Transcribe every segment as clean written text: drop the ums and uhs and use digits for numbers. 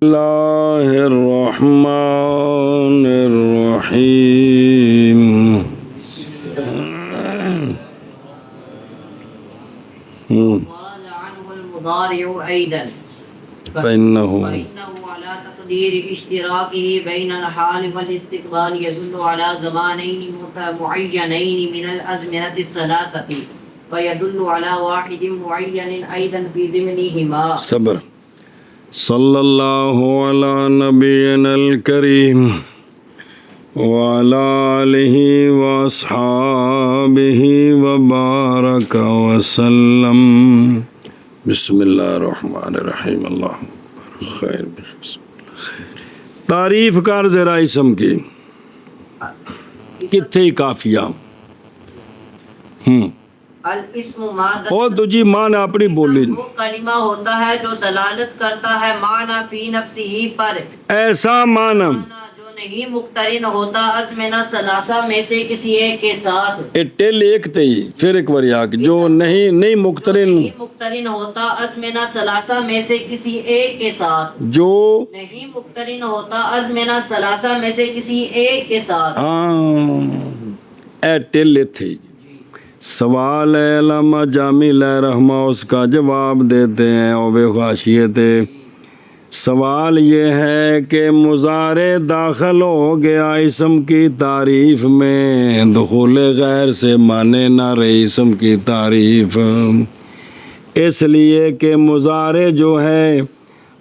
اللہ الرحمن الرحیم ورد عنه المضارع أيضا فإنه على تقدير اشتراكه بين الحال والاستقبال يدل على زمانين معينين من الأزمنة الثلاثة فيدل على واحد معين أيضا في ضمنهما. صبر صلی اللہ علی نبینا الکریم وعلی آلہ واصحابہ وبارک وسلم. بسم اللہ الرحمن الرحیم. اللہم خیر. تعریف کر ذرا اسم کی کتھے کافیہ الاسم مادہ اور تجھی معنی اپنی بولی وہ کلمہ ہوتا ہے جو دلالت کرتا ہے معنی فی نفسہ پر ایسا معنی جو نہیں مقترن ہوتا ازمنہ ثلاثہ میں سے کسی ایک کے ساتھ. ٹل ایک تھی پھر ایک بار آ جو نہیں مقترن مقترن ہوتا ازمنہ ثلاثہ میں سے کسی ایک کے ساتھ جو نہیں مقترن ہوتا ازمنہ ثلاثہ میں سے کسی ایک کے ساتھ. اے ٹل تھی. سوال ہے علامہ جامی لہ رحمہ اس کا جواب دیتے ہیں اور بے خاشیے تھے. سوال یہ ہے کہ مضارع داخل ہو گیا اسم کی تعریف میں، دخول غیر سے مانے نہ رہی اسم کی تعریف، اس لیے کہ مضارع جو ہے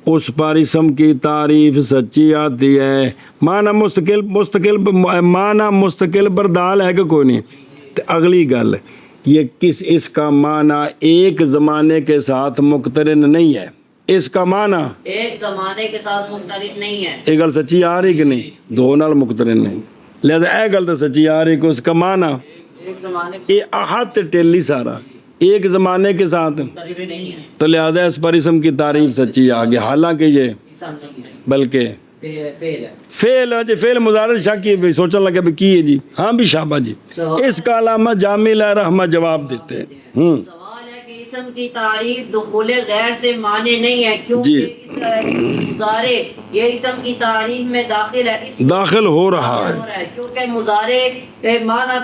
اس پر اسم کی تعریف سچی آتی ہے. معنی مستقل پر دال ہے کہ کوئی نہیں. اگلی گل یہ اس کا معنی ایک زمانے کے ساتھ مقترن نہیں ہے. اس کا معنی ایک زمانے کے ساتھ مقترن نہیں ہے. یہ گل سچی آ رہی کہ نہیں؟ دو نال مقترن نہیں، لہذا یہ گل تو سچی آ رہی کہ اس کا معنی ایک زمانے یہ احد ٹیلی سارا ایک زمانے کے ساتھ، نہیں ہے تو لہذا اس پر اسم کی تعریف سچی آ گئی. حالانکہ یہ بلکہ فعل ہے جی، فعل مضارع شک کی سوچنے لگے بھی کی ہے جی. ہاں بھی شابہ جی. اس کا علامہ جامی لہ رحمہ جواب دیتے ہیں. سوال ہے کہ اسم کی تعریف دخول غیر سے معنی نہیں ہے کیونکہ مضارع یہ اسم کی تعریف میں داخل ہے، داخل ہو رہا ہے کیونکہ مضارع معنی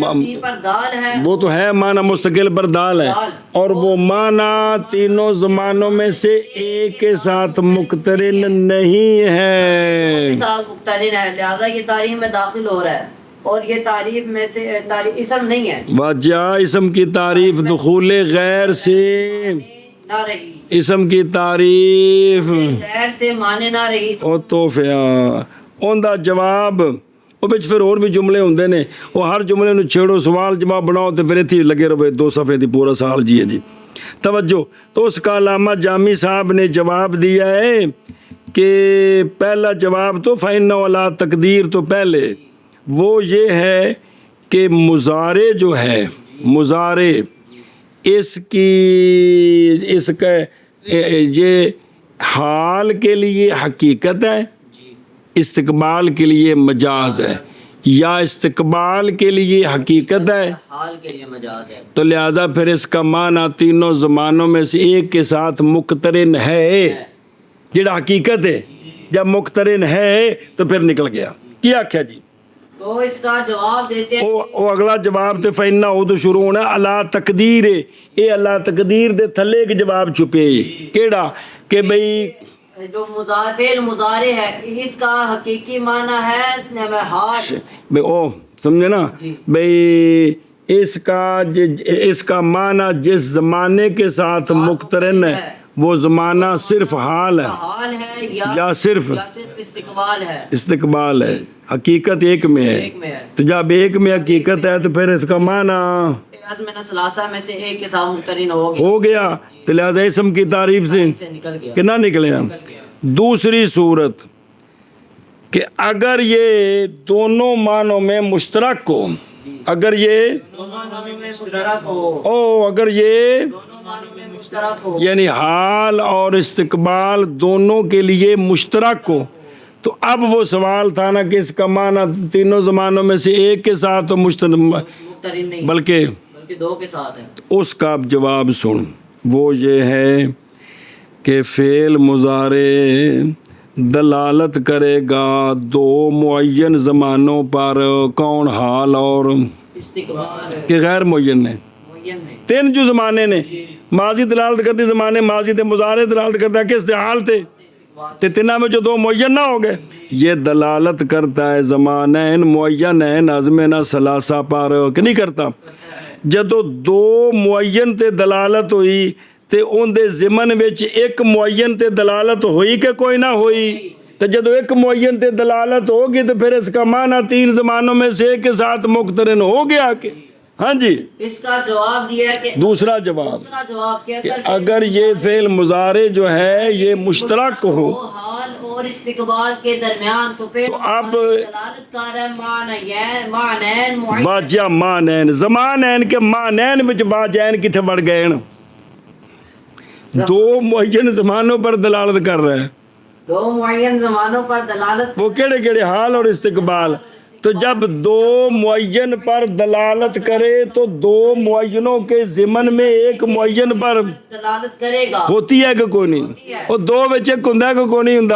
نفسی پر دال ہے، وہ تو ہے معنی مستقل پر دال ہے، اور وہ معنی تینوں زمانوں میں سے ایک کے ساتھ مقترن نہیں ہے، ساتھ مقترن ہے، لہذا یہ تعریف میں داخل ہو رہا ہے اور یہ تعریف میں سے اسم نہیں ہے. واجہ اسم کی تعریف دخول غیر سے نہ رہی، اسم کی تعریف غیر سے مانے نہ رہی. او توفیہ ان دا جواب وہ بچ پھر اور بھی جملے ہوندے نے، وہ ہر جملے نو چھیڑو سوال جواب بناؤ تو پھر اتھی لگے رہو 2 صفحے دی پورا سال جیے جی. توجہ. تو اس کا علامہ جامی صاحب نے جواب دیا ہے کہ پہلا جواب تو فَإِنَّ وَلَا تقدیر تو پہلے وہ یہ ہے کہ مضارع جو ہے مضارع اس کا یہ حال کے لیے حقیقت ہے، استقبال کے لیے مجاز ہے، یا استقبال کے لیے حقیقت ہے حال کے لیے مجاز ہے. تو لہذا پھر اس کا معنی تینوں زمانوں میں سے ایک کے ساتھ مقترن ہے. جڑا حقیقت ہے جب مقترن ہے تو پھر نکل گیا. کیا کیا جی؟ تو اس کا جواب دیتے ہیں وہ اگلا جواب تے فَإِنَّ تو شروع ہونا اللہ تقدیر ہے. اے اللہ تقدیر دے تھلے ایک جواب چھپے کیڑا کہ بھئی جو فعل مضارع ہے اس کا حقیقی معنی ہے حال. او سمجھے نا بھئی اس کا معنی جس زمانے کے ساتھ مقترن ہے وہ زمانہ صرف حال ہے یا صرف استقبال ہے. حقیقت ایک میں ہے، تو جب ایک میں حقیقت ہے تو پھر اس کا معنی ازمنہ ثلاثہ میں سے ایک کے ساتھ مقترن ہو گیا. تو لہذا اسم کی تعریف سے کنا نکلے ہم. دوسری صورت کہ اگر یہ دونوں معنوں میں مشترک ہو، اگر یہ یعنی حال اور استقبال دونوں کے لیے مشترک ہو، تو اب وہ سوال تھا نا کہ اس کا معنی تینوں زمانوں میں سے ایک کے ساتھ بلکہ دو کے ساتھ ہے. اس کا اب جواب سن. وہ یہ ہے کہ فعل مضارع دلالت کرے گا دو معین زمانوں پر، کون؟ حال اور استقبال ہے، کہ غیر معین نے؟ معین ہے، تین جو زمانے نے، ماضی دلالت کرتے زمانے ماضی تے، مضارع دلالت کرتا ہے کس تے؟ حال تے، تے تیناں میں جو دو معین نہ ہو گئے، یہ دلالت کرتا ہے زمانین معینین ازمنہ ثلاثہ پر، کہ نہیں کرتا؟ جدو دو معین تے دلالت ہوئی تے ان دے ضمن وچ ایک معین تے دلالت ہوئی کہ کوئی نہ ہوئی؟ تو جدو ایک معین تے دلالت ہوگی تو پھر اس کا معنی تین زمانوں میں سے ایک کے ساتھ مقترن ہو گیا کہ؟ ہاں جی، اس کا جواب دیا کہ دوسرا جواب دوسرا جواب کیا کہ کر اگر یہ فعل مضارع جو ہے یہ مشترک ہو حال اور استقبال کے درمیان تو پھر اب دلالت کر رہا ہے معنین معین، واجہ مانین زمانین کے مانین وچ واجین کتھے بڑھ گئے ہیں؟ دو معین زمانوں پر دلالت کر رہا ہے، دو معین زمانوں پر دلالت، وہ کیڑے کیڑے؟ حال اور استقبال۔ تو جب دو معین پر دلالت کرے تو دو معینوں کے ضمن میں ایک معین پر دلالت کرے گا، ہوتی ہے کہ کوئی نہیں؟ وہ دو بچے کندہ کہ کوئی نہیں ہوں؟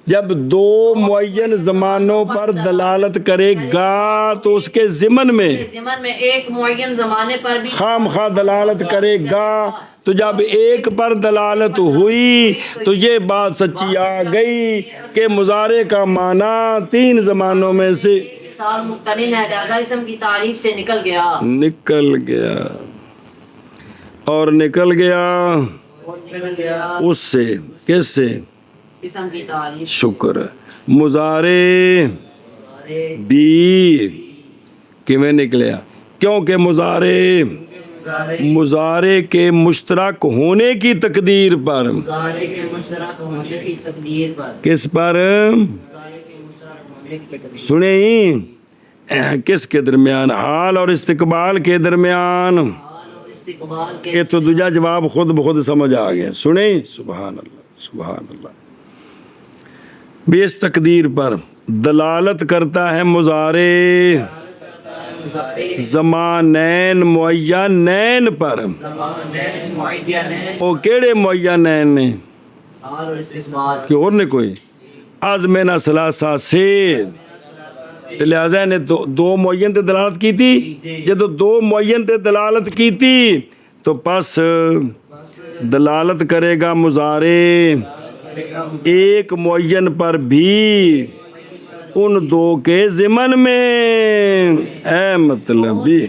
جب دو معین زمانوں پر دلالت کرے گا تو اس کے ضمن میں ضمن میں ایک معین زمانے پر بھی خام خواہ دلالت کرے گا۔ تو جب ایک پر دلالت ہوئی تو یہ بات سچی آ گئی کہ مضارع کا معنی تین زمانوں میں سے مثال مقترن ہے، لہذا اسم کی تعریف سے نکل گیا، نکل گیا، اور نکل گیا اور نکل گیا اس سے، کس سے؟ اسم کی تعریف، شکر ہے۔ مضارع بھی کیویں نکلیا؟ کیونکہ مضارع کے مشترک ہونے کی تقدیر پر، مضارع کے مشترک ہونے کی تقدیر پر، کس پر؟ مضارع کے مشترک ہونے کی تقدیر، سنیں کس کے درمیان؟ حال اور استقبال کے درمیان۔ حال اور استقبال کے یہ تو دوجا جواب خود بخود سمجھ آ گیا، سنیں، سبحان اللہ سبحان اللہ۔ بھی اس تقدیر پر دلالت کرتا ہے مضارع زمانین معینین پر، زمانین معینین، او کیڑے معینین نے؟ حال اور استقبال، کہ اور نے کوئی؟ ازمنہ ثلاثہ سے، تو لہذا نے دو معین تے دلالت کی تھی، جب دو معین تے دلالت کی تھی تو پس دلالت کرے گا مضارع ایک معین پر بھی ان دو کے ضمن میں، اے مطلب بھی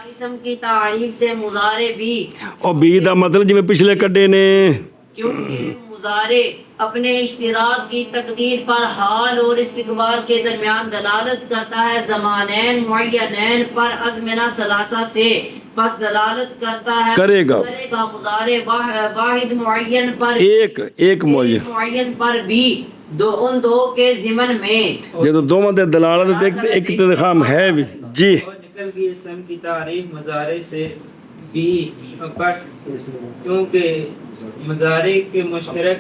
اسم کی تعریف سے مضارع بھی، اور بھی دا مطلب جی میں پچھلے کڈے نے، کیونکہ مضارع اپنے اشتراک کی تقدیر پر حال اور استقبال کے درمیان دلالت کرتا ہے زمانین معینین پر ازمنہ ثلاثہ سے، بس دلالت کرتا ہے کرے گا مضارع واحد معین پر، ایک معین پر بھی ان دو کے ضمن میں، جب دو مدد دلالت ایک تخام ہے بھی جی۔ نکل گئی اسم کی تعریف مضارع سے بھی، پس کیونکہ مضارع کے مشترک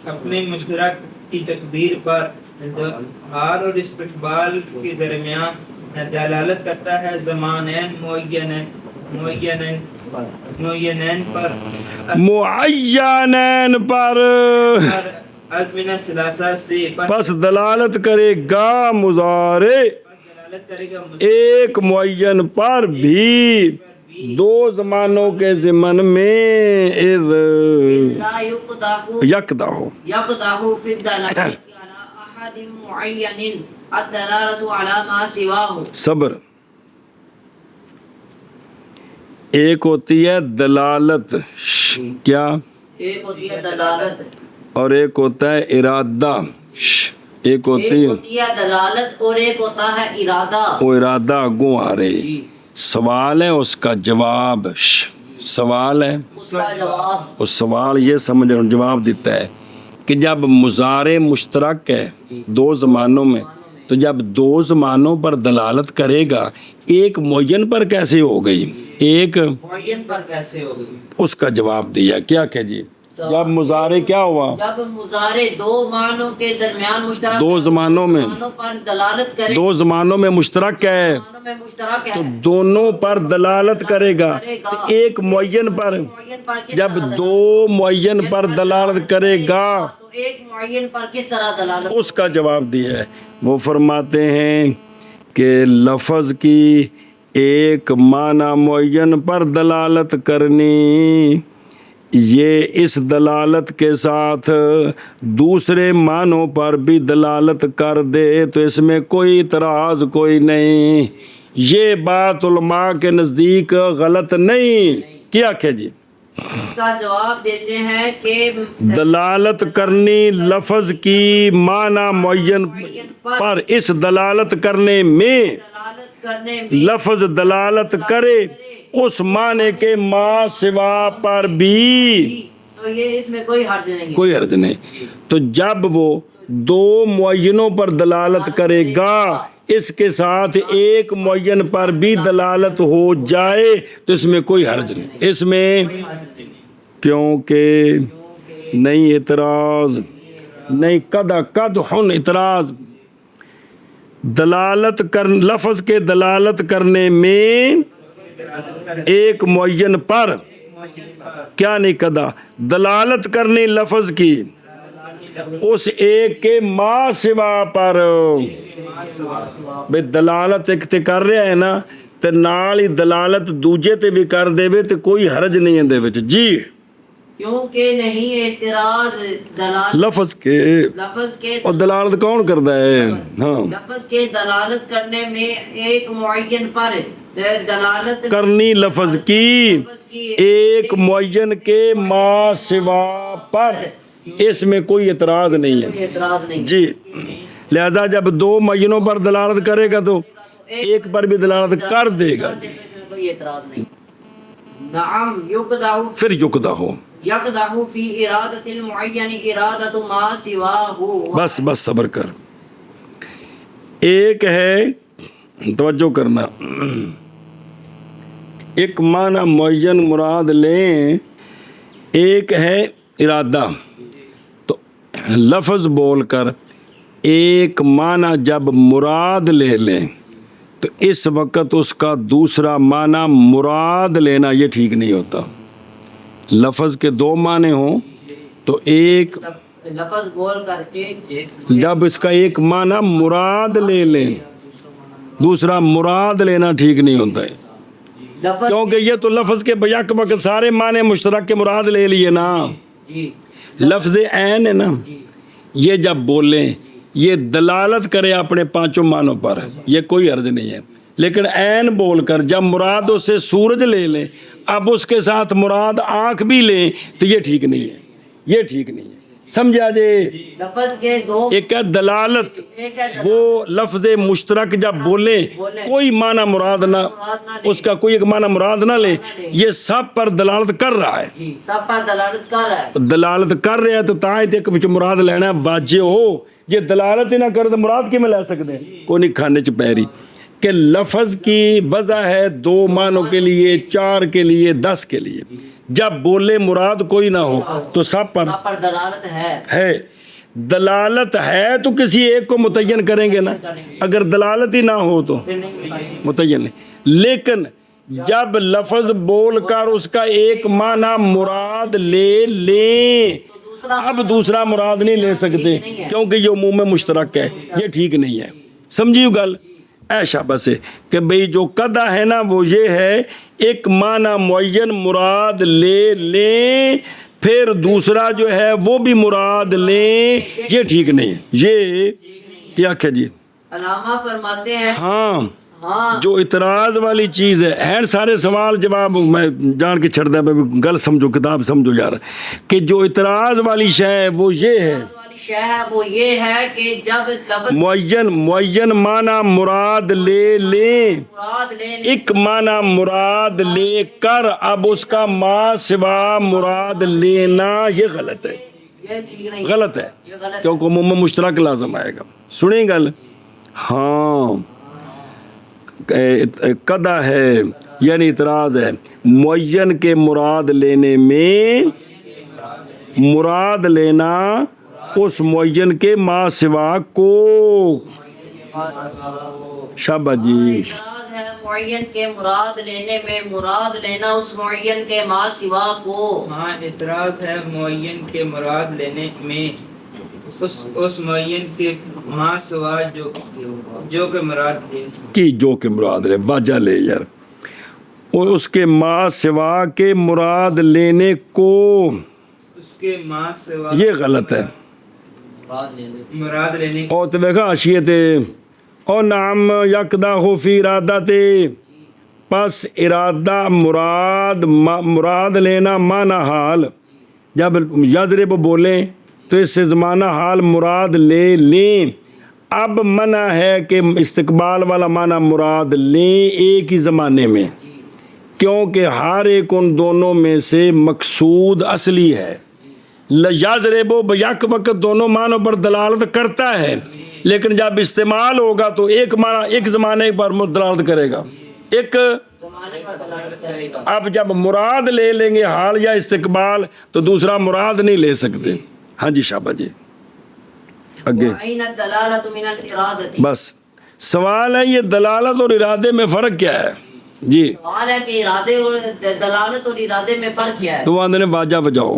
اپنے مشترک کی تقدیر پر حال اور استقبال کے درمیان دلالت کرتا ہے زمانین معینین پر ازمنہ ثلاثہ سے، پس دلالت کرے گا مضارع دلالت کرے گا ایک معین پر بھی دو زمانوں کے ضمن میں، اذ لا یکدہ فی الدلالة على احد معین الدلالة على ما سواه، صبر۔ ایک ہوتی ہے دلالت، کیا؟ ایک ہوتی ہے دلالت اور ایک ہوتا ہے ارادہ، ایک ہوتی ہے دلالت اور ایک ہوتا ہے ارادہ، وہ ارادہ اگوں آ رہے، سوال ہے اس کا جواب، سوال ہے اس کا جواب، اس سوال یہ سمجھ جواب دیتا ہے کہ جب مضارع مشترک ہے دو زمانوں میں تو جب دو زمانوں پر دلالت کرے گا ایک معین پر کیسے ہو گئی؟ ایک معین پر کیسے ہوگی؟ اس کا جواب دیا کیا کہ جی جب مضارع کیا ہوا؟ جب مضارع دو معنوں کے درمیان مشترک دو زمانوں میں، پر دلالت کرے، دو زمانوں میں مشترک ہے معنوں میں مشترک تو ہے، دونوں پر دلالت کرے گا، تو ایک معین پر معین پر کس جب طرح دو معین پر دلالت کرے گا تو ایک معین پر کس طرح دلالت؟ اس کا جواب دیا ہے. وہ فرماتے ہیں کہ لفظ کی ایک معنی معین پر دلالت کرنی، یہ اس دلالت کے ساتھ دوسرے معنوں پر بھی دلالت کر دے تو اس میں کوئی اعتراض کوئی نہیں. یہ بات علماء کے نزدیک غلط نہیں. کیا کہ جی اس کا جواب دیتے ہیں کہ دلالت کرنی لفظ کی معنی معین پر، اس دلالت کرنے میں دلالت کرنے میں لفظ دلالت کرے اس معنی کے ما سوا پر بھی تو یہ اس میں کوئی حرج نہیں ہے. کوئی حرج نہیں. تو جب وہ دو معینوں پر دلالت کرے گا، اس کے ساتھ ایک معین پر بھی دلالت ہو جائے تو اس میں کوئی حرج نہیں. اس میں کیونکہ نہیں اعتراض نہیں، قدحن اعتراض. دلالت کر لفظ کے دلالت کرنے میں ایک معین پر کیا نہیں قدح دلالت کرنی لفظ کی اس ایک کے ما سوا پر. بے دلالت ایک تے کر رہا ہے نا تے نال ہی دلالت دوجے تے بھی کر دے وے تے کوئی حرج نہیں ہے دے وچ. جی کیونکہ نہیں اعتراض لفظ کے لفظ کے اور دلالت کون کرتا ہے؟ ہاں لفظ کے دلالت کرنے میں ایک معین پر دلالت کرنی لفظ کی ایک معین کے ما سوا پر، اس میں کوئی اعتراض نہیں ہے. اعتراض نہیں. جی لہذا جب دو معینوں پر دلالت کرے گا تو ایک پر بھی دلالت کر دے گا. اس میں کوئی اعتراض نہیں. نعم یقدح پھر یقدح ہو. یقدح فی ارادت المعین ارادت ما سواہ. بس صبر کر. ایک ہے توجہ کرنا، ایک معنی معین مراد لیں، ایک ہے ارادہ. تو لفظ بول کر ایک معنی جب مراد لے لیں تو اس وقت اس کا دوسرا معنی مراد لینا یہ ٹھیک نہیں ہوتا. لفظ کے دو معنی ہوں تو ایک لفظ بول کر کے جب اس کا ایک معنی مراد لے لیں دوسرا مراد لینا ٹھیک نہیں ہوتا ہے، لفظ کیونکہ یہ تو لفظ کے بیک وقت سارے معنی مشترک کے مراد لے لیے نا. جی لفظ عین ہے نا، یہ جب بولیں یہ دلالت کرے اپنے پانچوں معنوں پر، یہ کوئی حرج نہیں ہے. لیکن عین بول کر جب مراد اس سے سورج لے لیں، اب اس کے ساتھ مراد آنکھ بھی لیں تو یہ ٹھیک نہیں ہے. یہ ٹھیک نہیں ہے. سمجھا جی؟ لفظ کے دو ایک ہے دلالت، ایک ہے وہ لفظ مشترک جب بولیں کوئی معنی مراد نہ، اس کا کوئی ایک معنی مراد نہ لے، یہ سب پر دلالت کر رہا ہے. جی سب پر دلالت کر رہا ہے. دلالت کر رہا ہے تو تاں ایک وچ مراد لینا واجب ہو. یہ دلالت ہی نہ کرے تو مراد کی میں لے سکتے ہیں؟ کوئی نہیں کھانے چ پیری. کہ لفظ کی وضع ہے دو معنوں کے لیے، 4 کے لیے، 10 کے لیے. جب بولے مراد کوئی نہ ہو تو سب پر سب پر دلالت ہے. دلالت ہے تو کسی ایک کو متعین کریں گے نا، اگر دلالت ہی نہ ہو تو متعین نہیں. لیکن جب لفظ بول کر اس کا ایک معنی مراد لے لیں اب دوسرا مراد نہیں لے سکتے کیونکہ یہ عموم مشترک ہے. یہ ٹھیک نہیں ہے. سمجھیو گل؟ ایشا بس ہے کہ بھئی جو قدح ہے نا وہ یہ ہے ایک معنی معین مراد لے لیں پھر دوسرا جو ہے وہ بھی مراد لیں، یہ ٹھیک نہیں ہے. یہ کیا کہ جی علامہ فرماتے ہیں ہاں ہاں جو اعتراض والی چیز ہے سارے سوال جواب میں جان کے چھڑ دیں، گل سمجھو کتاب سمجھو یار، کہ جو اعتراض والی شے ہے وہ یہ ہے شے ہے وہ یہ ہے کہ جب لفظ معین معنی مراد لے لیں، مراد لینے ایک معنی مراد لے کر اب اس کا ما سوا مراد لینا یہ غلط ہے. یہ ٹھیک نہیں. غلط ہے یہ غلط کیونکہ عموم مشترک لازم آئے گا. سنیں گل؟ ہاں قدح ہے یعنی اعتراض ہے معین کے مراد لینے میں، مراد لینا اس معین کے ما سوا کو. شابہ جی. اعتراض ہے معین کے مراد لینے میں، مراد لینا اس معین کے ما سوا کو. ہاں اعتراض ہے معین کے مراد لینے میں، اس معین کے ماں سوا جو کہ مراد ہے کی جو کہ مراد لے واجہ لے یار اور اس کے ماں سوا کے مراد لینے کو اس کے ماں سوا یہ غلط ہے مراد لینے اور تو دیکھا اشیت اور نام یکدا ہو فی ارادہ تے پس ارادہ مراد لینا معنی حال جب یضرب بولیں تو اس سے زمانہ حال مراد لے لیں اب منع ہے کہ استقبال والا معنی مراد لیں ایک ہی زمانے میں کیونکہ ہر ایک ان دونوں میں سے مقصود اصلی ہے یضرب بیک وقت دونوں معنوں پر دلالت کرتا ہے لیکن جب استعمال ہوگا تو ایک معنی ایک زمانے پر دلالت کرے گا ایک زمانے پر دلالت کرے گا اب جب مراد لے لیں گے حال یا استقبال تو دوسرا مراد نہیں لے سکتے ہاں جی شابہ جی آگے وَأَيْنَ الدَّلَالَةُ مِنَ الْإِرَادَةِ بس سوال ہے یہ دلالت اور ارادے میں فرق کیا ہے جی سوال ہے کہ ارادے اور دلالت اور ارادے میں فرق کیا ہے تو وہاں نے واجہ بجاؤ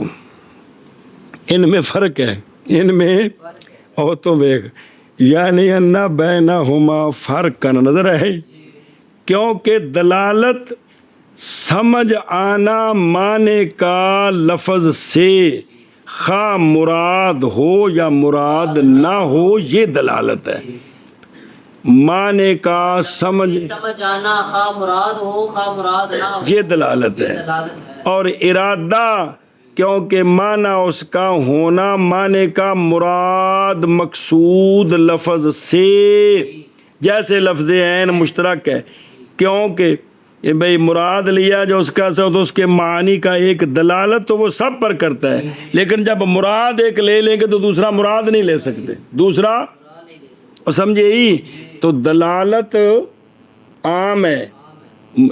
ان میں فرق ہے ان میں او تو دیکھ یعنی انا بینہما فرق کا نظر ہے کیونکہ دلالت سمجھ آنا معنی کا لفظ سے خواہ مراد ہو یا مراد نہ ہو یہ دلالت ہے معنی کا سمجھ آنا خواہ مراد ہو خواہ مراد نہ ہو یہ دلالت ہے دلالت ہے اور ارادہ کیونکہ معنی اس کا ہونا معنی کا مراد مقصود لفظ سے جیسے لفظ عین مشترک ہے کیونکہ یہ بھئی مراد لیا جو اس کا تو اس کے معنی کا ایک دلالت تو وہ سب پر کرتا ہے لیکن جب مراد ایک لے لیں گے تو دوسرا مراد نہیں لے سکتے دوسرا اور سمجھے ہی تو دلالت عام ہے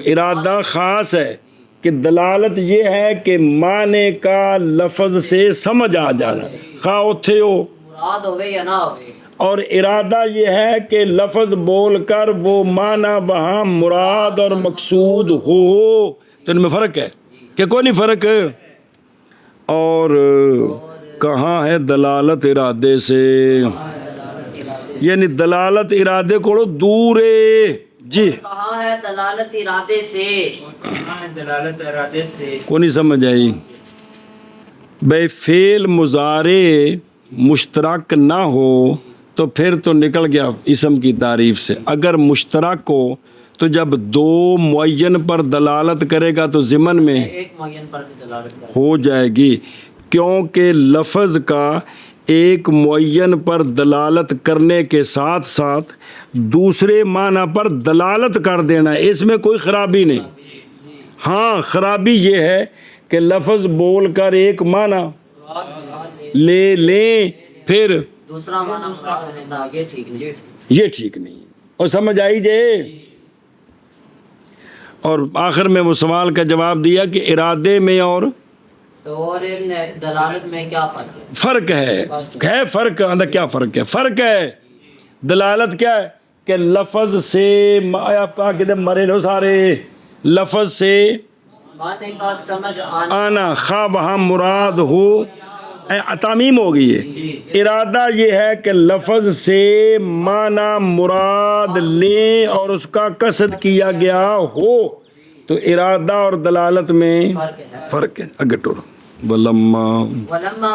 ارادہ خاص ہے کہ دلالت یہ ہے کہ معنی کا لفظ سے سمجھ آ جانا خواہ اتھے ہو مراد ہوئے یا نہ ہوئے اور ارادہ یہ ہے کہ لفظ بول کر وہ معنی وہاں مراد اور مقصود ہو تو ان میں فرق ہے کہ کوئی نہیں فرق ہے اور کہاں ہے دلالت ارادے سے یعنی دلالت ارادے کو دور ہے جی کہاں ہے دلالت ارادے سے کہاں ہے دلالت ارادے سے کوئی نہیں سمجھ آئی بھائی فعل مضارع مشترک نہ ہو تو پھر تو نکل گیا اسم کی تعریف سے اگر مشترک ہو تو جب دو معین پر دلالت کرے گا تو ضمن میں ایک معین پر بھی دلالت کرے ہو جائے گی کیونکہ لفظ کا ایک معین پر دلالت کرنے کے ساتھ ساتھ دوسرے معنی پر دلالت کر دینا ہے اس میں کوئی خرابی نہیں ہاں خرابی یہ ہے کہ لفظ بول کر ایک معنی لے لیں پھر دوسرا معنی مراد لینا یہ ٹھیک نہیں یہ ٹھیک نہیں اور سمجھ آئی جے اور آخر میں وہ سوال کا جواب دیا کہ ارادے میں اور اور دلالت میں کیا فرق ہے فرق ہے فرق اندر کیا فرق ہے فرق ہے دلالت کیا ہے کہ لفظ سے آپ کہاں کہتے مرے لو سارے لفظ سے معنی کا سمجھ آنا آنا خواہ وہاں مراد ہو تعمیم ہو گئی ہے ارادہ یہ ہے کہ لفظ سے معنی مراد لیں اور اس کا قصد کیا گیا ہو تو ارادہ اور دلالت میں فرق ہے اگر ٹورو ولما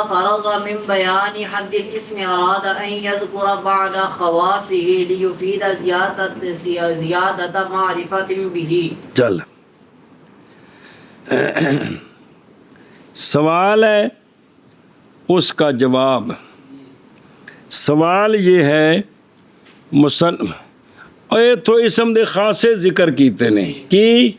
فرغ من بیان حد الاسم اراد ان يذكر بعد خواصه ليفيد زیادت معرفت به چل سوال ہے اس کا جواب سوال یہ ہے اے تو اسم دے خاصے ذکر کیتے نے کی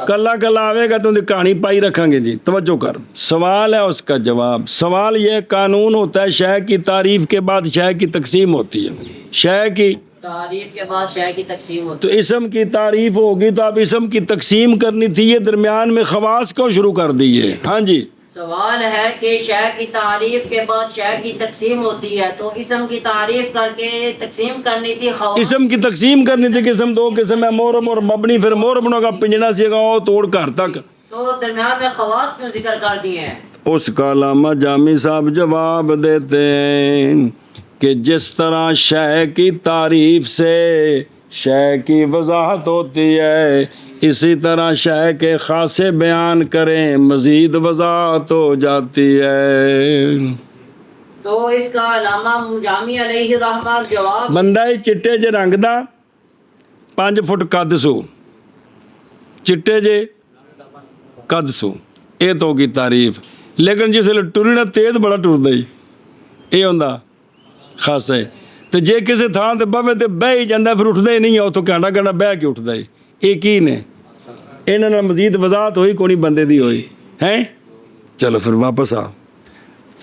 کلا کلا آوے گا تو کہانی پائی رکھیں گے جی توجہ کر سوال ہے اس کا جواب سوال یہ قانون ہوتا ہے شے کی تعریف کے بعد شے کی تقسیم ہوتی ہے شے کی تعریف کے بعد شے کی تقسیم ہوتی تو اسم کی تعریف ہوگی تو اب اسم کی تقسیم کرنی تھی یہ درمیان میں خواص کیوں شروع کر دیے ہاں جی سوال ہے کہ شے کی تعریف کے بعد شے کی تقسیم ہوتی ہے تو اسم کی تعریف کر کے تقسیم کرنی تھی اسم کی تقسیم کرنی تھی قسم دو قسم ہے مورم اور مبنی پھر موربنوں کا پنجنا سے گاؤں توڑ کر تک تو درمیان میں خواص کیوں ذکر کر دیے ہیں اس کا علامہ جامی صاحب جواب دیتے ہیں کہ جس طرح شے کی تعریف سے شے کی وضاحت ہوتی ہے، اسی طرح شے کے خاصے بیان کریں مزید وضاحت ہو جاتی ہے۔ تو اس کا علامہ جامی علیہ رحمہ جواب بندہ ہی چٹے جے رنگ دا 5 فٹ قد سو، چٹے جے قد سو، یہ تو کی تعریف، لیکن جس ویلے ٹرنا تیز بڑا ٹردا ہی، یہ ہوندا خاصا ہے۔ تو جے کسی تھان تے بہے تے بہ ہی جاندا، پھر اٹھدا ہی نہیں ہے، اتوں گھنٹا گھنٹا بہ کے اٹھدا ہے۔ یہ کی نے انہاں نال مزید وضاحت ہوئی کونی بندے دی ہوئی ہیں؟ چلو پھر واپس آ،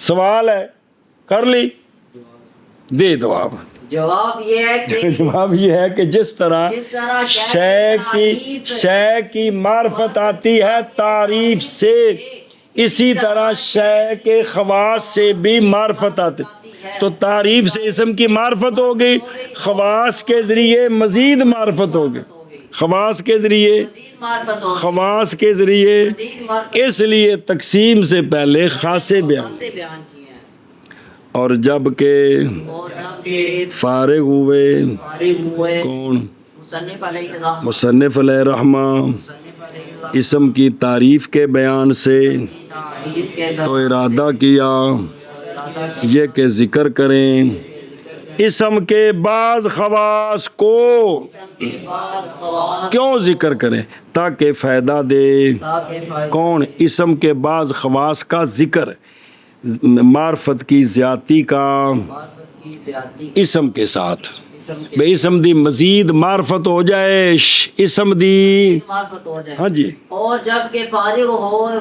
سوال ہے کر لی، دے جواب۔ جواب یہ ہے کہ جواب یہ ہے کہ جس طرح شے کی معرفت آتی ہے تعریف سے، اسی طرح شے کے خواص سے بھی معرفت آتی، تو تعریف سے اسم کی معرفت ہوگی، خواص کے ذریعے مزید معرفت ہوگی، خواص کے ذریعے معرفت ہو خواص کے ذریعے، اس لیے تقسیم سے پہلے خاصے بیان، سے بیان کیے ہیں۔ اور جب کہ اور جب کہ فارغ ہوئے فارغ ہوئے کون؟ مصنف علیہ رحمہ مصنف علیہ رحمہ اسم کی تعریف کے بیان سے، تعریف کے تو ارادہ کیا یہ کہ ذکر کریں اسم کے بعض خواص کو، بعض خواص کیوں ذکر کریں؟ تاکہ فائدہ دے۔ تاکہ فائدہ کون؟ اسم کے بعض خواص کا ذکر، معرفت کی زیادتی کا معرفت کی زیادتی اسم کے ساتھ، اسم کے بے اسم دی مزید معرفت ہو جائے، اسم دی، معرفت ہو جائے۔ ہاں جی، اور جب کہ فارغ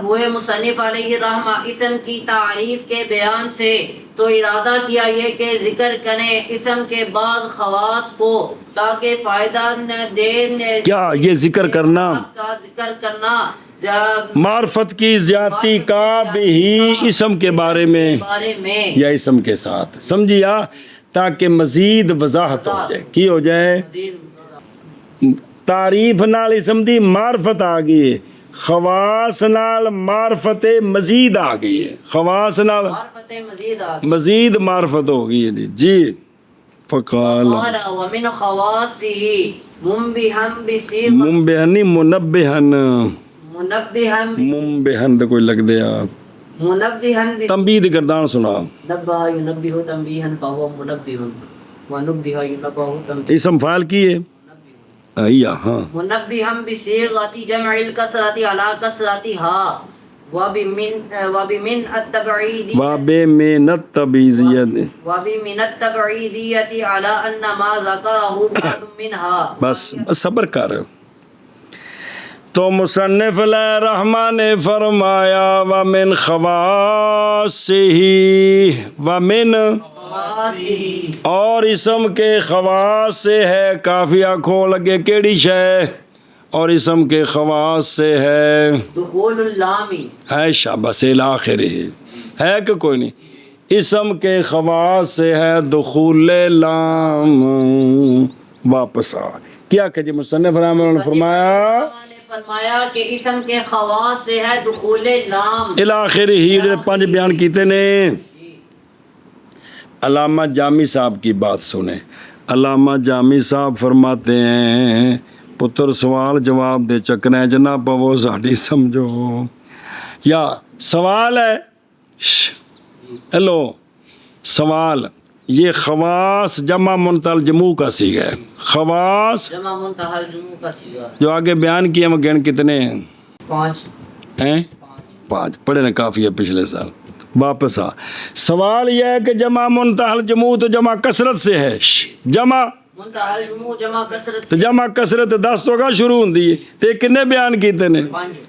ہوئے مصنف علیہ رحمہ اسم کی تعریف کے بیان سے، تو ارادہ کیا یہ کہ ذکر کریں اسم کے بعض خواص کو، تاکہ فائدہ دے۔ کیا یہ ذکر کرنا کا ذکر کرنا معرفت کی زیادتی کا بھی اسم کے بارے میں بارے میں یا اسم کے ساتھ، سمجھیا؟ تاکہ مزید وضاحت ہو جائے، کی ہو جائے؟ تعریف نال اسم دی معرفت آ گئی ہے، خواص نال معرفت مزید آ گئی ہے، خواص نال معرفت مزید مزید معرفت ہو گئی ہے جی۔ فقال قال ومن خواصه منبہم بصیغہ منبہنی منبہن، منبہم منبہن تو کوئی لگ دیا، منبہم تنبیہ دی گردان سنا، نبہ ینبہ تنبیہا فہو منبہ ونبہ ینبہ تنبیہا، اسم فاعل کی ہے آئیا، ہاں، منبہم بصیغۃ جمع الکسرۃ علی کسرتها وبمن التبعید وَبِمِنَ التَّبْعِیضِیَّةِ، وبمن التبعیدیۃ علی ان ما ذکرہ بعض منها۔ بس صبر کر۔ تو مصنف علیہ رحمہ نے فرمایا وَمِنْ خَوَاصِهِ، وَمِنْ خواصه، اور اسم کے خواص سے ہے، کافیہ کھول لگے کیڑی شے، اور اسم کے خواص سے ہے دخول اللام، ہے شاباش الآخر ہے کہ کوئی نہیں، اسم کے خواص سے ہے دخول لام، واپس آ کیا کہ جی مصنف رحمہ اللہ نے فرمایا نے فرمایا کہ اسم کے خواص سے ہے دخول لام، الآخر ہی 5 بیان کیتے نے۔ علامہ جامی صاحب کی بات سنیں، علامہ جامی صاحب فرماتے ہیں پتر سوال جواب دے چکریں جناب پو ساڑی سمجھو، یا سوال ہے ہیلو سوال، یہ خواص جمع منتہی جموع کا صیغہ ہے، خواص جمع منتہی الجموع کا صیغہ، جو آگے بیان کیے وہ گن کتنے ہیں؟ 5 ہیں 5 پڑھے نا کافی ہے پچھلے سال۔ واپس آ، سوال یہ ہے کہ جمع منتہی الجموع تو جمع کثرت سے ہے، جمع منتہی الجموع جمع کثرت تو جمع کثرت 10 تو کا شروع ہوندی ہے تے کنے بیان کیتے نے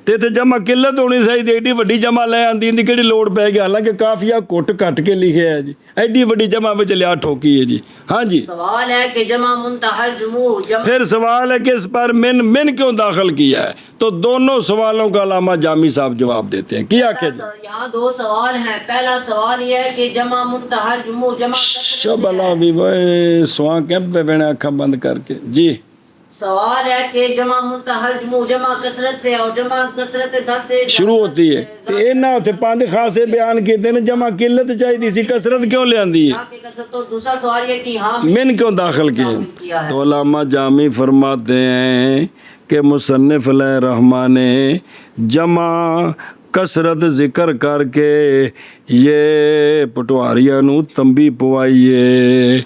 تے جمع قلت ہونی چاہیے، ایڈی وڈی جمع لے آندی دی کیڑی لوڑ پے گی، حالانکہ کافیہ کٹ کٹ کے لکھے ہے جی، ایڈی وڈی جمع وچ لیا ٹھوکی ہے جی۔ ہاں جی، سوال ہے کہ جمع منتہی الجموع جمع، پھر سوال ہے کہ اس پر من کیوں داخل کیا ہے، تو دونوں سوالوں کا علامہ جامی صاحب جواب دیتے ہیں، کیا کہ یہاں 2 سوال ہیں۔ پہلا سوال یہ ہے کہ جمع منتہی الجموع جمع کثرت سے شبلا بھی وہ سواں کیمپ پہ بینے اکھا بند کر کے جی، سوال ہے کہ جمع منتہل جمع کثرت سے اور جمع کثرت 10 سے شروع ہوتی ہے تے انہاں اتھے 5 خاصے بیان کیتے نے جمع قلت چاہیے سی کثرت کیوں لے آندی ہے کہ کثرت اور دوسرا سوال یہ کہ ہاں من کیوں داخل کیے تو علامہ جامی فرماتے ہیں کہ مصنف علیہ الرحمٰن نے جمع کثرت ذکر کر کے یہ پٹواریاں نو تنبیہ پوائیے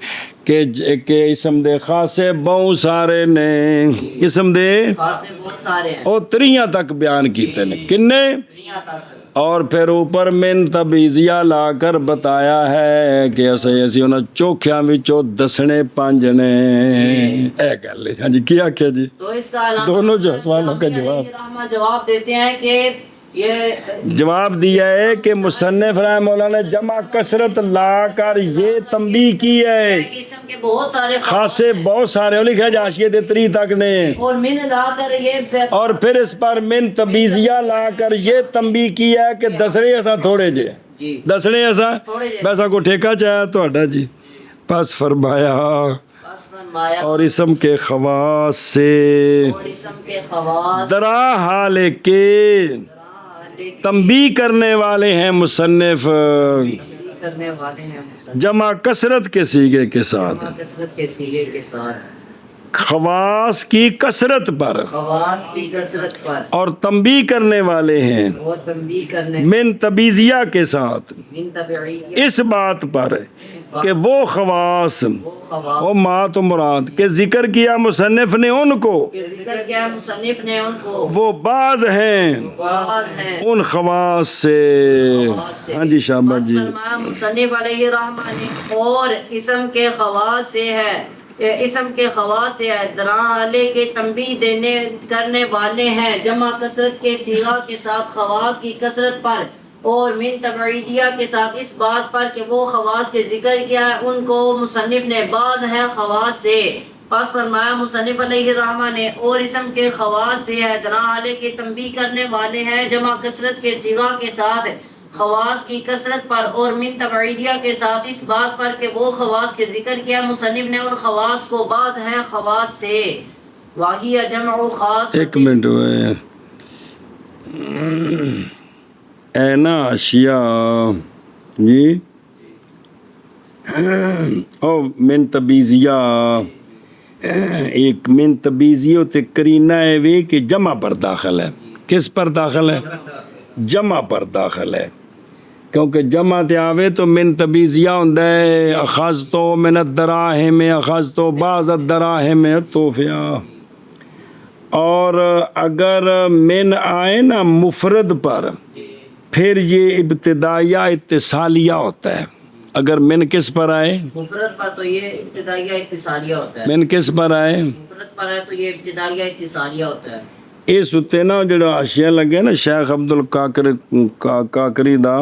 کہ اسم دے خاصے بہت سارے نے اسم دے خاصے بہت سارے ہیں او 3 تک بیان کیتے نے کنے دنیا تک اور پھر اوپر من تبیزیہ لا کر بتایا ہے کہ ایسی انہاں چوکھیاں وچوں دسنے 5 نے اے گل ہے ہاں جی کیا کیا جی تو اس کا علامہ دونوں جو سوالوں کا جواب جواب دیتے ہیں کہ یہ جواب دیا ہے کہ مصنف رحمہ اللہ نے جمع کثرت لا کر یہ تنبیہ کی ہے قسم کے بہت سارے خاصے بہت سارے اور لکھا جاشیے دے 3 تک نے اور من لا کر یہ اور پھر اس پر من تبیزیہ لا کر یہ تنبیہ کیا ہے کہ دسنے ایسا تھوڑے جے جی دسنے ایسا ویسا کو ٹھیکہ چاہیا تو ہٹا جی پس فرمایا بس فرمایا اور اسم کے خواص سے اور اسم کے خواص درا حال کے تنبیہ کرنے والے ہیں مصنف کرنے والے ہیں جمع کثرت کے صیغے کے ساتھ کثرت کے سیغے کے ساتھ خواص کی کثرت پر خواص کی کثرت پر اور تنبیہ کرنے والے ہیں اور تنبیہ کرنے من تبیزیہ کے ساتھ من تبعیہ اس بات پر کہ وہ خواص خواص وہ مات و مراد کہ ذکر کیا مصنف نے ان کو کے ذکر کیا مصنف نے ان کو وہ بعض ہیں خواص ہیں ان خواص سے ہاں جی شاباش جی فرمایا مصنف علیہ الرحمہ نے اور اسم کے خواص سے ہے اسم کے خواص سے درالے کے تنبیہ دینے کرنے والے ہیں جمع کثرت کے صیغہ کے ساتھ خواص کی کثرت پر اور من تبعیدیہ کے ساتھ اس بات پر کہ وہ خواص کے ذکر کیا ہے ان کو مصنف نے بعض ہیں خواص سے پس فرمایا مصنف علیہ الرحمہ نے اور اسم کے خواص سے ہے درالے کے تنبیہ کرنے والے ہیں جمع کثرت کے صیغہ کے ساتھ خواص کی کثرت پر اور من تبعیدیہ کے ساتھ اس بات پر کہ وہ خواص کے ذکر کیا مصنف نے ان خواص کو بعض ہیں خواص سے واہی جمع خاص ایک منٹ ہوئے اینا اشیاء جی او من تبیزیہ ایک من تبیزیہ تے کرینہ ہے وہ کہ جمع پر داخل ہے کس پر داخل ہے جمع پر داخل ہے کیونکہ جمع تے آوے تو من تبیزیہ ہوندہ ہے اخذتو من الدراہم اخذتو بعض الدراہم توفیہ اور اگر من آئے نا مفرد پر پھر یہ ابتدائیہ اتصالیہ ہوتا ہے اگر من کس پر آئے مفرد پر تو یہ ابتدائیہ اتصالیہ ہوتا ہے من کس پر آئے مفرد پر ہے تو یہ ابتدائیہ اتصالیہ ہوتا ہے اس ہوتے نا جڑا اشیاء لگے نا شیخ عبدالکاکری دا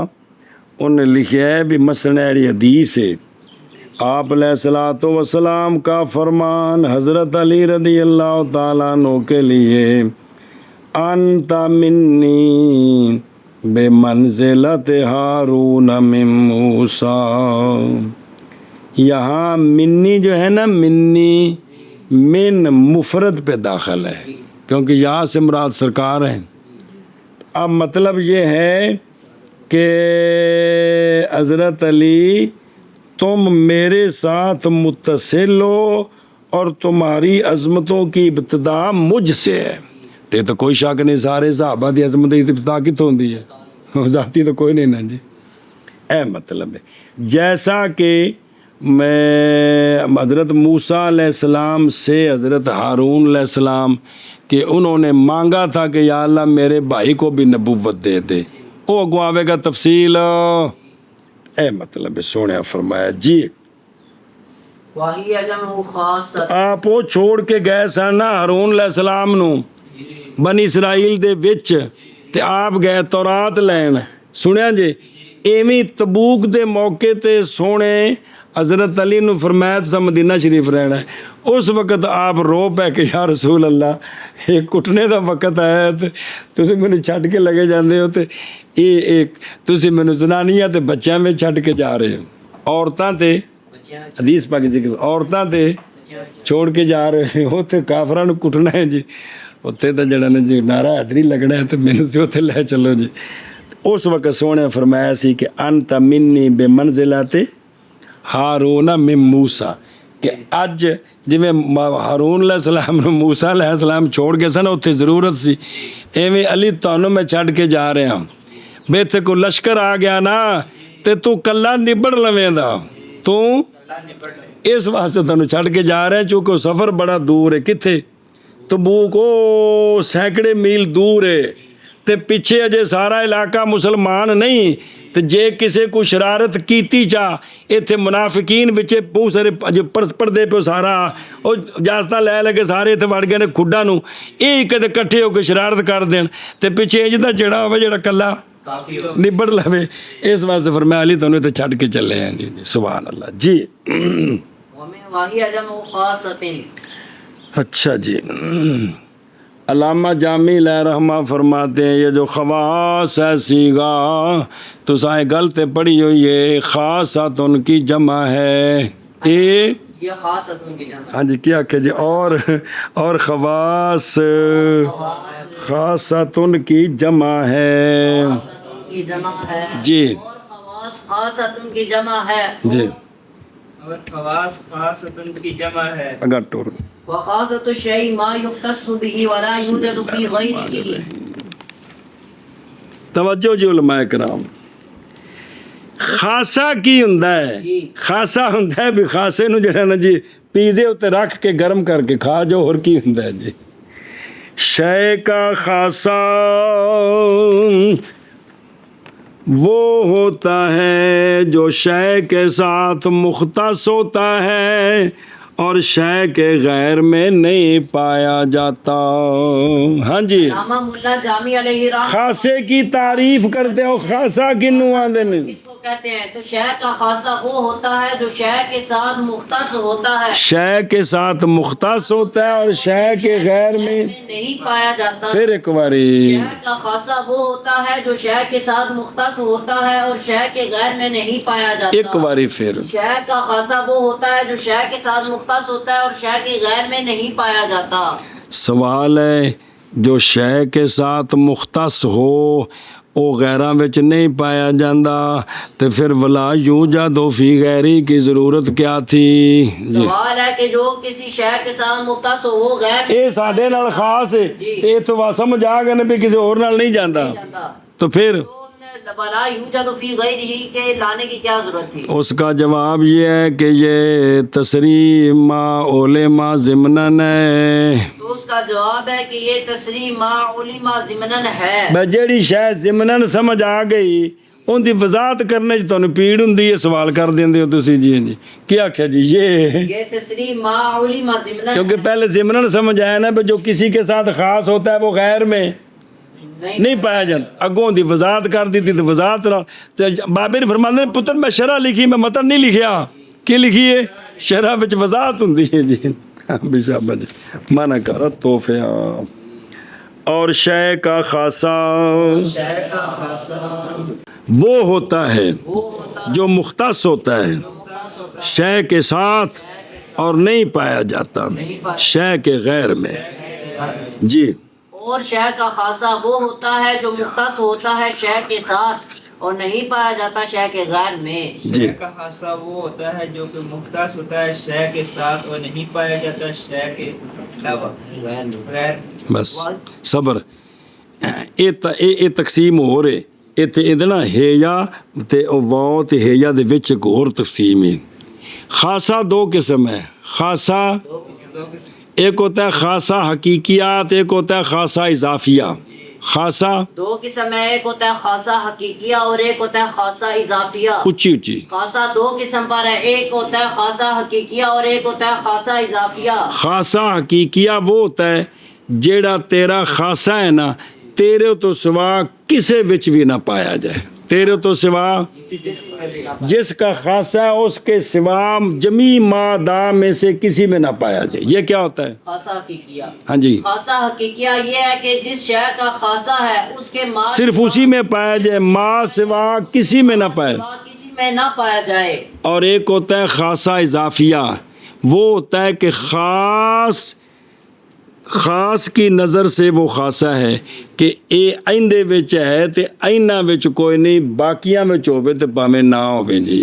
انہیں لکھا ہے بھی مسنیری حدیث ہے آپ علیہ الصلوۃ والسلام کا فرمان حضرت علی رضی اللہ تعالیٰ عنہ کے لیے انت منی بے منزلت ہارون من موسیٰ یہاں منی جو ہے نا منی من مفرد پہ داخل ہے کیونکہ یہاں سے مراد سرکار ہیں اب مطلب یہ ہے کہ حضرت علی تم میرے ساتھ متصل ہو اور تمہاری عظمتوں کی ابتدا مجھ سے ہے تے تو کوئی شک نہیں سارے صحابہ دی عظمت کی ابتدا کتوں ہوندی ہے ذاتی تو کوئی نہیں نا جی اے مطلب ہے جیسا کہ میں حضرت موسیٰ علیہ السلام سے حضرت ہارون علیہ السلام کہ انہوں نے مانگا تھا کہ یا اللہ میرے بھائی کو بھی نبوت دے دے وہ اگوں آوے گا تفصیل اے مطلب ہے سونے فرمایا جی واہی جمع خاص آپ وہ چھوڑ کے گئے سن نا ہارون علیہ السلام نو بنی اسرائیل دے وچ تے آپ گئے تورات لین سنیا جی ایویں تبوک دے موقع تے سونے حضرت علی نو فرمایا تسا مدینہ شریف رہنا ہے اس وقت آپ رو پے کہ یا رسول اللہ یہ کٹنے دا وقت آیا تے تسی مینوں چھڈ کے لگے جاندے ہو تے ایک تسی مینوں زنانیاں تے بچیاں میں چھڈ کے جا رہے ہو عورتاں تے حدیث پاک ذکر عورتاں تے ਛੋੜ ਕੇ ਜਾ ਰਹੇ ਹੋ ਉੱਥੇ ਕਾਫਰਾਂ ਨੂੰ ਕੁੱਟਣਾ ਹੈ ਜੀ, ਉੱਥੇ ਤਾਂ ਜਿਹੜਾ ਨਾ ਜੀ ਨਾਰਾ ਹੈਦਰੀ ਲੱਗਣਾ ਹੈ ਤੇ ਮੈਨੂੰ ਸੀ ਉੱਥੇ ਲੈ ਚੱਲੋ ਜੀ। ਉਸ ਵਕਤ ਸੋਹਣੇ ਫਰਮਾਇਆ ਸੀ ਕਿ ਅੰਤ ਮਿੰਨੀ ਬੇਮਨਜ਼ਿਲਤ ਹਾਰੂਨ ਮਿਨ ਮੂਸਾ, ਕਿ ਅੱਜ ਜਿਵੇਂ ਹਾਰੂਨ ਅਲੈਹਿਸਲਾਮ ਨੂੰ ਮੂਸਾ ਅਲੈਹਿਸਲਾਮ ਛੋੜ ਕੇ ਸਨ ਉੱਥੇ ਜ਼ਰੂਰਤ ਸੀ, ਐਵੇਂ ਅਲੀ ਤੁਹਾਨੂੰ ਮੈਂ ਛੱਡ ਕੇ ਜਾ ਰਿਹਾ ਵੀ ਇੱਥੇ ਕੋਈ ਲਸ਼ਕਰ ਆ ਗਿਆ ਨਾ ਤੇ ਤੂੰ ਕੱਲਾ ਨਿਬੜ ਲਵੇਂਦਾ, ਤੂੰ ਇਸ ਵਾਸਤੇ ਤੁਹਾਨੂੰ ਛੱਡ ਕੇ ਜਾ ਰਿਹਾ ਕਿਉਂਕਿ ਉਹ ਸਫ਼ਰ ਬੜਾ ਦੂਰ ਹੈ। ਕਿੱਥੇ? ਤਬੂਕ, ਉਹ ਸੈਂਕੜੇ ਮੀਲ ਦੂਰ ਹੈ ਤੇ ਪਿੱਛੇ ਅਜੇ ਸਾਰਾ ਇਲਾਕਾ ਮੁਸਲਮਾਨ ਨਹੀਂ, ਤੇ ਜੇ ਕਿਸੇ ਕੋਈ ਸ਼ਰਾਰਤ ਕੀਤੀ ਚਾ ਇੱਥੇ ਮੁਨਾਫਿਕੀਨ ਵਿੱਚ ਬਹੁਤ ਸਾਰੇ ਅਜੇ ਪੜਦੇ ਪਿਓ ਸਾਰਾ, ਉਹ ਇਜਾਜ਼ਤਾਂ ਲੈ ਕੇ ਸਾਰੇ ਇੱਥੇ ਵੜ ਗਏ ਨੇ ਖੁੱਡਾਂ ਨੂੰ, ਇਹ ਕਦੇ ਇਕੱਠੇ ਹੋ ਕੇ ਸ਼ਰਾਰਤ ਕਰ ਦੇਣ ਤੇ ਪਿੱਛੇ ਇੰਜ ਦਾ ਜਿਹੜਾ ਹੋਵੇ ਜਿਹੜਾ ਕੱਲਾ ਨਿਬੜ ਲਵੇ। ਇਸ ਵਾਸਤੇ ਫਰਮਾਇਆ ਅਲੀ ਤੁਹਾਨੂੰ ਇੱਥੇ ਛੱਡ ਕੇ ਚੱਲੇ ਆਂ ਜੀ। ਸੁਭਾਨ ਅੱਲਾਹ ਜੀ। اچھا جی، علامہ جامی علیہ رحمہ فرماتے ہیں یہ جو خواص ہے سیگا تو سائیں غلط پڑھی ہوئی ہے، خاصات ان کی جمع ہے، یہ خاصت ان کی جمع، ہاں جی کیا کہ جی اور خواص خاصات ان کی جمع ہے کی جمع ہے جی، اور خواص خاصت ان کی جمع ہے جی اور خواص خاصت ان کی جمع ہے۔ اگر ٹور وخاصة الشيء ما يختص به ولا يوجد في غيره۔ توجہ جی علماء کرام، خاصا کی ہوندا ہے؟ خاصا ہوندا ہے بھی خاصے نو جڑا نا جی پیزے اتے رکھ کے گرم کر کے کھا جو، اور کی ہوندا ہے جی؟ شے کا خاصا وہ ہوتا ہے جو شے کے ساتھ مختص ہوتا ہے اور شے کے غیر میں نہیں پایا جاتا۔ ہاں جی، علامہ مولا جامی علیہ رحمہ خاصے کی تعریف کرتے ہو، خاصا کنو آندے نے؟ کس کو کہتے ہیں؟ تو شے کا خاصہ وہ ہوتا ہے جو شے کے ساتھ مختص ہوتا ہے، شے کے ساتھ مختص ہوتا ہے اور شے کے غیر میں نہیں پایا جاتا۔ پھر ایک باری شے کا خاصہ وہ ہوتا ہے جو شے کے ساتھ مختص ہوتا ہے اور شے کے غیر میں نہیں پایا جاتا۔ ایک باری پھر شے کا خاصہ وہ ہوتا ہے جو شے کے ساتھ مختص ہوتا ہے اور شے کے غیر میں نہیں پایا جاتا۔ سوال ہے جو شے کے ساتھ مختص ہو وہ غیراں وچ نہیں پایا جاندہ تو پھر ولا یوجد فی غیری کی ضرورت کیا تھی؟ سوال ہے کہ جو کسی شے کے ساتھ مختص ہو وہ غیر اے ساڈے نال خاص ہے تے تو سمجھ آ گئے بھی کسی اور نال نہیں جاندا، تو پھر ولا یوجد فی غیرہ کے لانے کی کیا ضرورت تھی؟ اس کا جواب یہ ہے کہ یہ تصریح ما علما ضمناً ہے، تو اس کا جواب ہے کہ یہ تصریح ما علما ضمناً ہے۔ بھئی جیڑی شاید ضمناً سمجھ آ گئی ان دی وضاحت کرنے جو تانوں پیڑ ہوندی ہے سوال کر دیندے ہو تسی جی جی کیا آکھیا جی یہ تصریح ما علما ضمناً، کیونکہ پہلے ضمناً سمجھ آیا نا جو کسی کے ساتھ خاص ہوتا ہے وہ غیر میں نہیں پایا جاتا، اگوں دی وضاحت کر دی تھی تو وضاحت بابے نے فرماندے نے پتر میں شرح لکھی میں متن نہیں لکھیا، کی لکھی ہے؟ شرح وچ وضاحت ہوندی ہے جی بشابہ جی مانا کر توفے اور شے کا خاصہ وہ ہوتا ہے جو مختص ہوتا ہے شے کے ساتھ اور نہیں پایا جاتا شے کے غیر میں جی، اور شے کا خاصہ وہ ہوتا ہے جو مختص ہوتا ہے شے کے ساتھ اور نہیں پایا جاتا شے کے غیر میں۔ جی شے کا خاصہ وہ ہوتا ہے جو کہ مختص ہوتا ہے شے کے ساتھ اور نہیں پایا جاتا شے کے علاوہ غیر۔ بس صبر، یہ تقسیم ہو رہے اتنے یہ نا ہییا تے واو تے ہییا دے وچ ایک اور تقسیم ہے۔ خاصہ دو قسم ہے، خاصہ ایک ہوتا ہے خاصہ حقیقیات، ایک ہوتا ہے خاصہ اضافیہ۔ خاصہ دو قسم ہے، ایک ہوتا ہے خاصہ حقیقیہ اور ایک ہوتا ہے خاصہ اضافیہ۔ اچھی اچھی خاصہ دو قسم پر ہے، ایک ہوتا ہے خاصہ حقیقیہ اور ایک ہوتا ہے خاصہ اضافیہ۔ خاصہ حقیقیہ وہ ہوتا ہے جیڑا تیرا خاصہ ہے نا تیرے تو سوا کسے وچ بھی نہ پایا جائے، تیرے تو سوا جس کا خاصہ ہے اس کے سوا جمی مادہ میں سے کسی میں نہ پایا جائے، یہ کیا ہوتا ہے؟ خاصہ حقیقیہ۔ ہاں جی، خاصہ حقیقیہ یہ ہے کہ جس شے کا خاصہ ہے اس کے ما صرف اسی میں پایا جائے، ما سوا کسی میں نہ پائے۔ کسی میں نہ پایا جائے۔ اور ایک ہوتا ہے خاصہ اضافیہ، وہ ہوتا ہے کہ خاص کی نظر سے وہ خاصا ہے کہ اے ایندے وچ ہے تے اینا وچ کوئی نہیں باقیاں وچ ہوے تے بھاویں نہ ہوے جی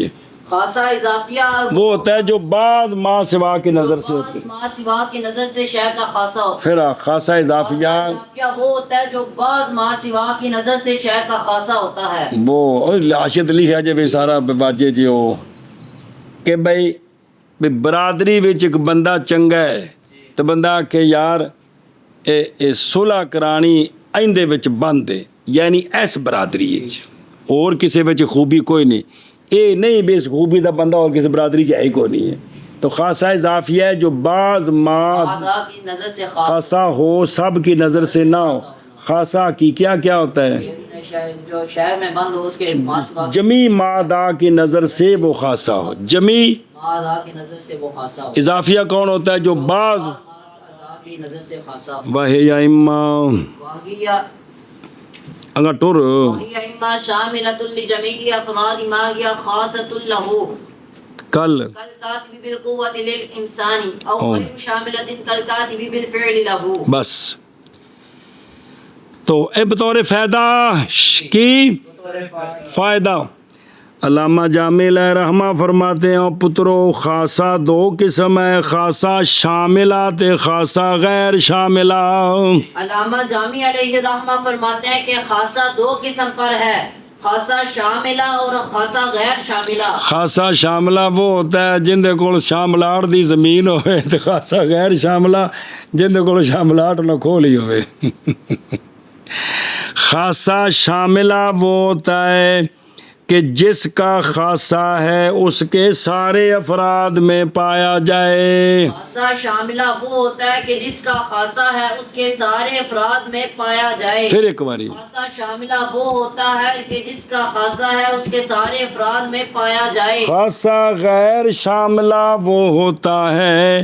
خاصہ اضافیہ وہ ہوتا ہے جو بعض ما سوا کی نظر سے ہوتے ہیں ما سوا کی نظر سے شے کا خاصہ ہوتا ہے. پھر خاصا اضافیہ اضافیہ وہ ہوتا ہے جو بعض ما سوا کی نظر سے شے کا خاصہ ہوتا ہے. وہ لاشت لکھا جے بھی سارا واجے جی وہ کہ بھائی برادری وچ ایک بندہ چنگا ہے تو بندہ کہ یار اے صلح کرانی ایندے وچ بند ہے یعنی اس برادری وچ اور کسی وچ خوبی کوئی نہیں اے نہیں بے اس خوبی دا بندہ اور کسی برادری چ ہے ہی کوئی نہیں ہے تو خاصہ اضافیہ ہے جو بعض ما خاصہ کی نظر سے خاصہ ہو سب کی نظر سے نہ ہو. خاصہ کی کیا ہوتا ہے جو شہر میں بند ہو اس کے ما سوا جمی مادہ کی نظر سے وہ خاصہ ہو. جمی ما کی نظر سے وہ خاصہ ہو. اضافیہ کون ہوتا ہے جو بعض کی نظر سے خاصہ ہو. وہی اما واہیا اگر ٹر وهي إما شاملة لجميع أفراد ما هي خاصة له کل كالكاتب بالقوة للإنسان أو غير شاملة كالكاتب بالفعل له. بس تو اے بطور فائدہ کی فائدہ علامہ جامع علیہ رحمہ فرماتے ہیں پترو خاصہ دو قسم ہے خاصہ شاملہ تے خاصہ غیر شاملہ. علامہ جامع علیہ رحمہ فرماتے ہیں کہ خاصہ دو قسم پر ہے خاصہ شاملہ اور خاصہ غیر شاملہ. خاصہ شاملہ وہ ہوتا ہے جن دے کول شاملاٹ دی زمین ہوئے تے خاصہ غیر شاملہ جن دے کول شاملاٹ نہ کھولی ہوئے. خاصہ شاملہ وہ ہوتا ہے کہ جس کا خاصہ ہے اس کے سارے افراد میں پایا جائے. خاصہ شاملہ وہ ہوتا ہے کہ جس کا خاصہ ہے اس کے سارے افراد میں پایا جائے. پھر ایک باری خاصہ شاملہ وہ ہوتا ہے کہ جس کا خاصہ ہے اس کے سارے افراد میں پایا جائے. خاصہ غیر شاملہ وہ ہوتا ہے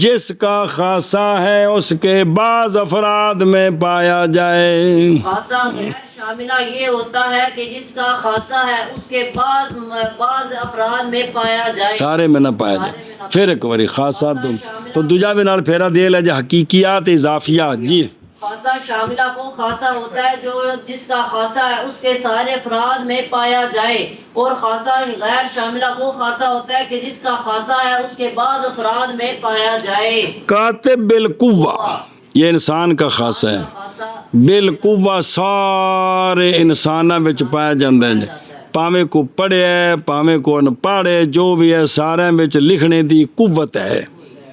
جس کا خاصہ ہے اس کے بعض افراد میں پایا جائے. خاصہ غیر شاملہ یہ ہوتا ہے کہ جس کا خاصہ ہے اس کے بعض افراد میں پایا جائے. سارے میں نہ پایا جائے. پھر ایک باری خاصہ تو دوجا بھی نال پھیرا دے لے جو حقیقیات اضافیات. جی خاصہ شاملہ وہ خاصہ ہوتا ہے جو جس کا خاصہ ہے اس کے سارے افراد میں پایا جائے اور خاصہ غیر شاملہ وہ خاصہ ہوتا ہے کہ جس کا خاصہ ہے اس کے بعض افراد میں پایا جائے. کاتب بالقوہ یہ انسان کا خاصہ ہے. خاصہ بالقوہ سارے انساناں وچ پایا جاندے ہیں پاویں کو پڑھے پاویں کو ان پڑھے جو بھی ہے سارے وچ لکھنے دی قوت ہے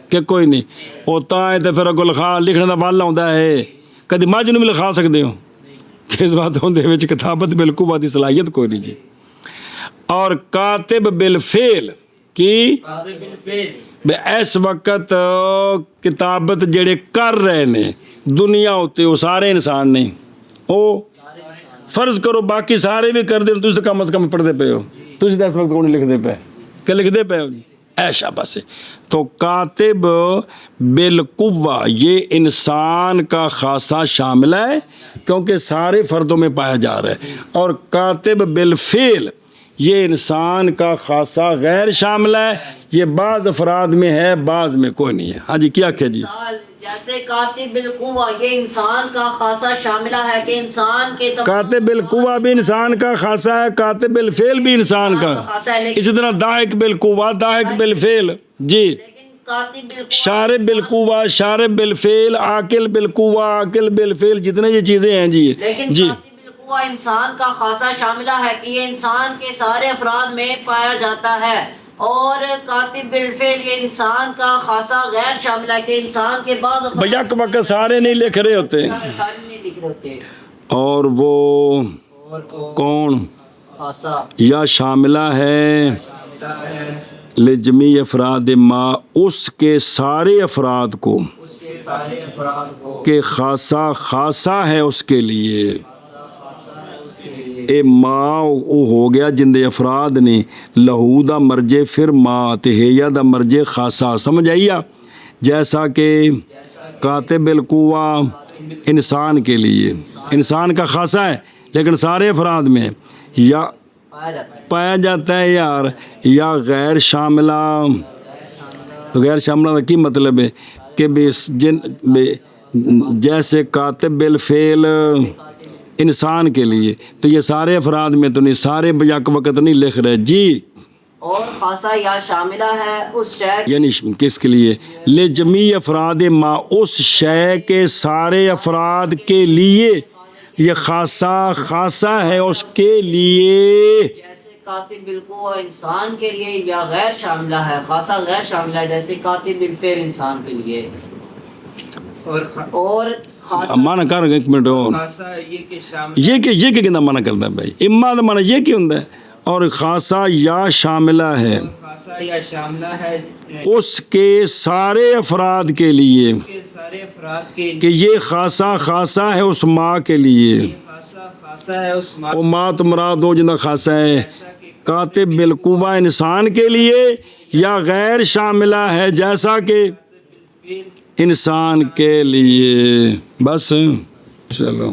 کہ کوئی نہیں وہ تاں ہے تے پھر اگوں لکھا لکھنے دا بل آਉਂدا ہے کدی مجھ نوں بھی لکھا سکدے ہو کس بات ہوندے وچ کتابت بالقوہ دی صلاحیت کوئی نہیں جی. اور کاتب بالفعل کی اس وقت کتابت جڑے کر رہے نے دنیا ہوتے وہ سارے انسان نہیں او فرض کرو باقی سارے بھی کر دیں تسی تو کم از کم پڑھتے پے ہو تسی تو اس وقت کون لکھتے پے کہ لکھتے پے ہو جی ایشا بس. تو کاتب بالقوہ یہ انسان کا خاصہ شامل ہے کیونکہ سارے فردوں میں پایا جا رہا ہے. اور کاتب بالفعل یہ انسان کا خاصہ غیر شامل ہے یہ بعض افراد میں ہے بعض میں کوئی نہیں ہے. ہاں جی کیا کہ جی جیسے کاتب بالقوہ یہ انسان کا خاصہ شاملہ ہے کہ انسان کے کاتب بالقوہ بھی انسان کا خاصہ ہے کاتب بالفعل بھی انسان کا. اسی طرح داہک بالقوہ داہک بالفعل. جی شارب بالقوہ شارب بالفعل عاقل بالقوہ عاقل بالفعل جتنے یہ چیزیں ہیں جی جی وہ انسان کا خاصہ شاملہ ہے کہ یہ انسان کے سارے افراد میں پایا جاتا ہے. اور کاتب بالفعل یہ انسان کا خاصہ غیر شاملہ ہے کہ انسان کے بعض بیک وقت سارے نہیں لکھ رہے ہوتے سارے نہیں لکھ رہے ہوتے. اور وہ کون خاصہ یا شاملہ ہے لجمی افراد ما اس کے سارے افراد کو اس کے سارے افراد کو کہ خاصہ خاصہ ہے اس کے لیے. اے ماں او ہو گیا جن دے افراد نے لہو دا مرجے پھر ماں تے ہیا دا مرجے خاصہ. سمجھ آئیا جیسا کہ کاتب بالقوہ انسان کے لیے انسان کا خاصہ ہے لیکن سارے افراد میں یا پایا جاتا ہے یار یا غیر شاملہ تو غیر شاملہ کا کی مطلب ہے کہ جیسے کاتب بالفعل انسان کے لیے، تو یہ سارے افراد میں تو نہیں، سارے بیک وقت نہیں لکھ رہے جی، اور خاصہ یا شاملہ ہے اس شے یعنی کس کے لیے؟ لے جمیع افراد ما، اس شے کے سارے افراد کے لیے، یہ خاصہ ہے اس کے لیے، جیسے کاتب بالقوہ انسان کے لیے، یا غیر شاملہ ہے، خاصہ غیر شاملہ ہے جیسے کاتب بالفعل انسان کے لیے، اور خاصہ مانا کر ایک منٹ اور خاصہ یہ کہ شامل یہ کہ کہنا منع کرتا ہے بھائی، اما دا منع یہ کیوں ہوتا ہے؟ اور خاصہ یا شاملہ ہے خاصہ یا شاملہ ہے اس کے سارے افراد کے لیے، کے سارے افراد کے کہ یہ خاصہ ہے اس ماں کے لیے، خاصہ ہے اس وہ ماں تو مراد ہو جنہ خاصہ ہے کاتب بالقوہ انسان کے لیے، یا غیر شاملہ ہے جیسا کہ انسان کے لیے، بس چلو۔